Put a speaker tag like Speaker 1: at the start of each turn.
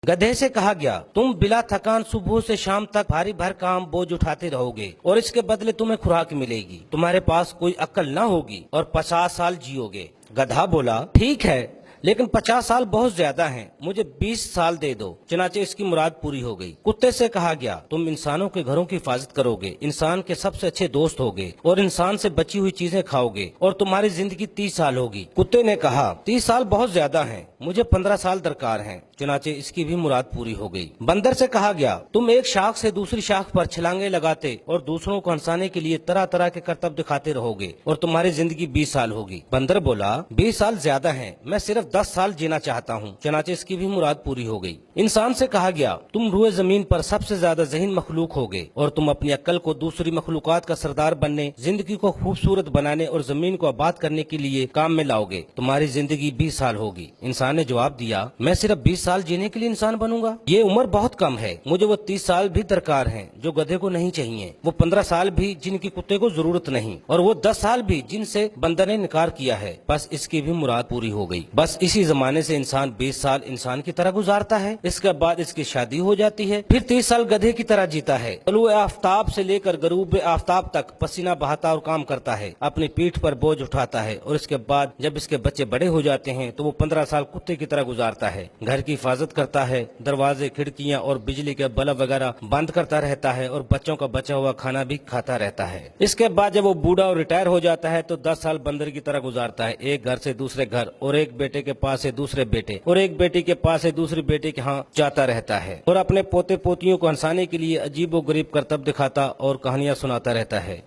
Speaker 1: गधे से कहा गया, तुम बिला थकान सुबह से शाम तक भारी भर काम बोझ उठाते रहोगे और इसके बदले तुम्हें खुराक मिलेगी। तुम्हारे पास कोई अक्ल न होगी और 50 साल जियोगे। गधा बोला, ठीक है, लेकिन 50 साल बहुत ज्यादा हैं, मुझे 20 साल दे दो। चनाचे इसकी मुराद पूरी हो गई। कुत्ते से कहा गया, तुम इंसानों के घरों की हिफाजत करोगे, इंसान के सबसे अच्छे दोस्त होगे और इंसान से बची हुई चीजें खाओगे और तुम्हारी जिंदगी 30 साल होगी। कुत्ते ने कहा, 30 साल बहुत ज्यादा हैं, मुझे 15 साल दरकार हैं। चुनाचे इसकी भी मुराद पूरी हो गई। बंदर से कहा गया, तुम एक शाख से दूसरी शाख पर छलांगे लगाते और दूसरों को हंसाने के लिए तरह तरह के करतब दिखाते रहोगे और तुम्हारी जिंदगी 20 साल होगी। बंदर बोला, 20 साल ज्यादा हैं, मैं सिर्फ 10 साल जीना चाहता हूँ। चुनाचे इसकी भी मुराद पूरी हो गई। इंसान से कहा गया, तुम रूए जमीन पर सबसे ज्यादा ज़हीन मखलूक होगे और तुम अपनी अक्ल को दूसरी मखलूकात का सरदार बनने, जिंदगी को खूबसूरत बनाने और जमीन को आबाद करने के लिए काम में लाओगे। तुम्हारी जिंदगी 20 साल होगी। इंसान ने जवाब दिया, मैं सिर्फ 20 साल जीने के लिए इंसान बनूंगा, ये उम्र बहुत कम है, मुझे वो 30 साल भी दरकार हैं जो गधे को नहीं चाहिए, वो 15 साल भी जिनकी कुत्ते को जरूरत नहीं, और वो 10 साल भी जिनसे बंदर ने इनकार किया है। बस इसकी भी मुराद पूरी हो गई। बस इसी जमाने से इंसान 20 साल इंसान की तरह गुजारता है, इसके बाद इसकी शादी हो जाती है, फिर 30 साल गधे की तरह जीता है। तलुए आफ्ताब से लेकर गरूब आफ्ताब तक पसीना बहाता और काम करता है, अपनी पीठ पर बोझ उठाता है, और इसके बाद जब इसके बच्चे बड़े हो जाते हैं तो वो 15 साल कुत्ते की तरह गुजारता है। घर की हिफाजत करता है, दरवाजे, खिड़कियां और बिजली के बल्ब वगैरह बंद करता रहता है और बच्चों का बचा हुआ खाना भी खाता रहता है। इसके बाद जब वो बूढ़ा और रिटायर हो जाता है तो 10 साल बंदर की तरह गुजारता है, एक घर से दूसरे घर और एक बेटे के पास से दूसरे बेटे और एक बेटी के पास से दूसरी बेटे के यहाँ जाता रहता है और अपने पोते पोतियों को हंसाने के लिए अजीबो गरीब करतब दिखाता और कहानियां सुनाता रहता है।